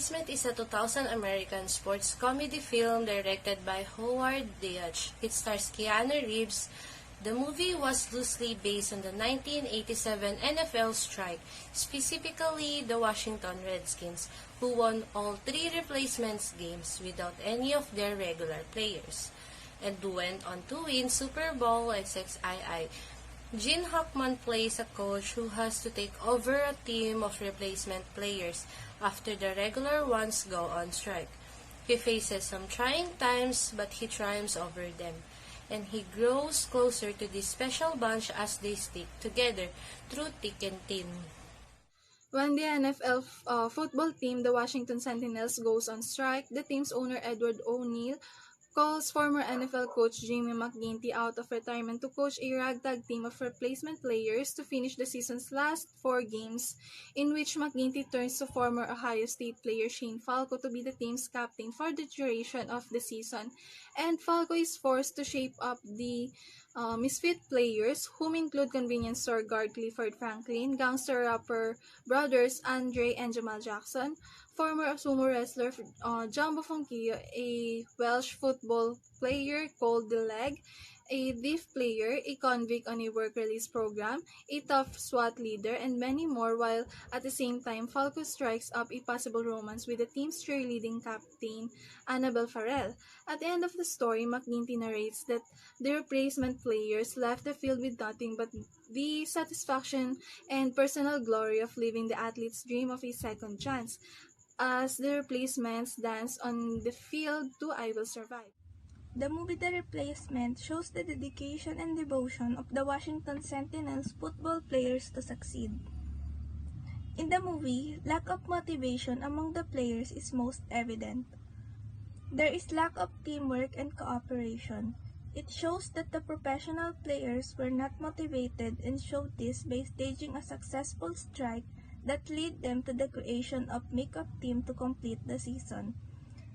Replacement is a 2000 American sports comedy film directed by Howard Deutch. It stars Keanu Reeves. The movie was loosely based on the 1987 NFL strike, specifically the Washington Redskins, who won all 3 replacements games without any of their regular players, and went on to win Super Bowl XXII. Gene Hackman plays a coach who has to take over a team of replacement players after the regular ones go on strike. He faces some trying times, but he triumphs over them, and he grows closer to this special bunch as they stick together through thick and thin. When the NFL football team, the Washington Sentinels, goes on strike, the team's owner, Edward O'Neill, calls former NFL coach Jimmy McGinty out of retirement to coach a ragtag team of replacement players to finish the season's last 4 games, in which McGinty turns to former Ohio State player Shane Falco to be the team's captain for the duration of the season, and Falco is forced to shape up the misfit players, whom include convenience store guard Clifford Franklin, gangster rapper brothers Andre and Jamal Jackson, former sumo wrestler Jumbo Fonquillo, a Welsh football player called The Leg, a thief player, a convict on a work release program, a tough SWAT leader, and many more, while at the same time Falco strikes up a possible romance with the team's cheerleading captain, Annabelle Farrell. At the end of the story, McGinty narrates that the replacement players left the field with nothing but the satisfaction and personal glory of living the athlete's dream of a second chance, as the replacements dance on the field to I Will Survive. The movie The Replacement shows the dedication and devotion of the Washington Sentinels football players to succeed. In the movie, lack of motivation among the players is most evident. There is lack of teamwork and cooperation. It shows that the professional players were not motivated, and showed this by staging a successful strike that led them to the creation of Mhicko team to complete the season,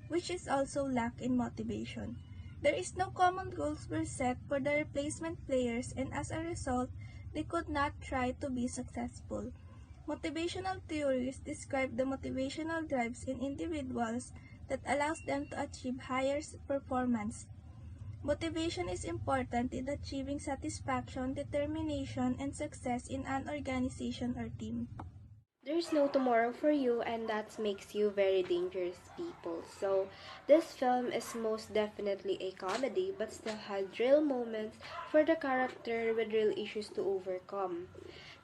which is also lack in motivation. There is no common goals were set for the replacement players, and as a result, they could not try to be successful. Motivational theories describe the motivational drives in individuals that allows them to achieve higher performance. Motivation is important in achieving satisfaction, determination, and success in an organization or team. There's no tomorrow for you, and that makes you very dangerous people. So this film is most definitely a comedy, but still has real moments for the character with real issues to overcome.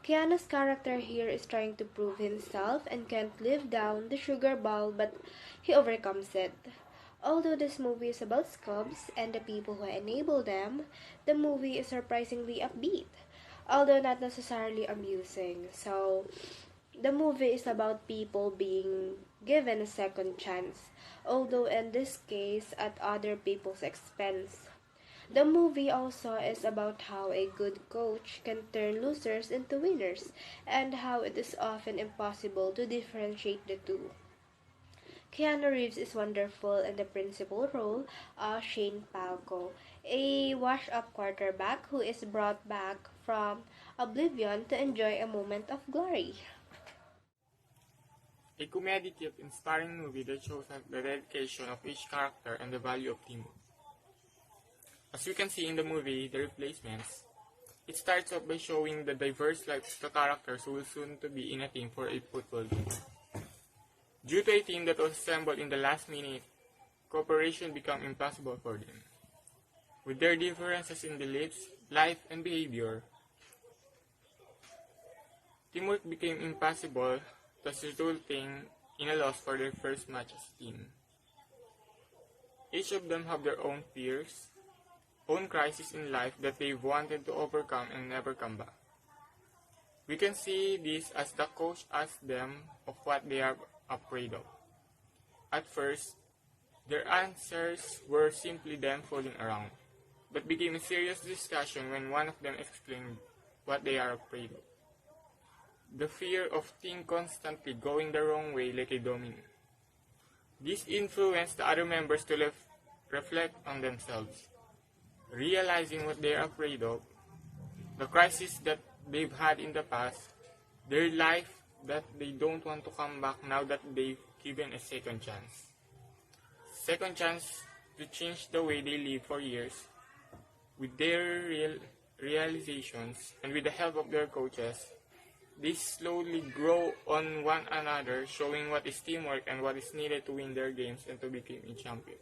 Keanu's character here is trying to prove himself and can't live down the sugar ball, but he overcomes it. Although this movie is about scubs and the people who enable them, the movie is surprisingly upbeat, although not necessarily amusing. So the movie is about people being given a second chance, although in this case at other people's expense. The movie also is about how a good coach can turn losers into winners, and how it is often impossible to differentiate the two. Keanu Reeves is wonderful in the principal role of Shane Falco, a washed-up quarterback who is brought back from oblivion to enjoy a moment of glory. A comedy cute, inspiring movie that shows the dedication of each character and the value of teamwork. As you can see in the movie, The Replacements, it starts off by showing the diverse lives of the characters who will soon to be in a team for a football game. Due to a team that was assembled in the last minute, cooperation became impossible for them. With their differences in beliefs, life, and behavior, teamwork became impossible, thus resulting in a loss for their first match as a team. Each of them have their own fears, own crises in life that they've wanted to overcome and never come back. We can see this as the coach asks them of what they are afraid of. At first, their answers were simply them fooling around, but became a serious discussion when one of them explained what they are afraid of. The fear of things constantly going the wrong way like a domino. This influenced the other members to reflect on themselves, realizing what they are afraid of, the crisis that they've had in the past, their life that they don't want to come back now that they've given a second chance. Second chance to change the way they live for years. With their realizations and with the help of their coaches, they slowly grow on one another, showing what is teamwork and what is needed to win their games and to become a champion.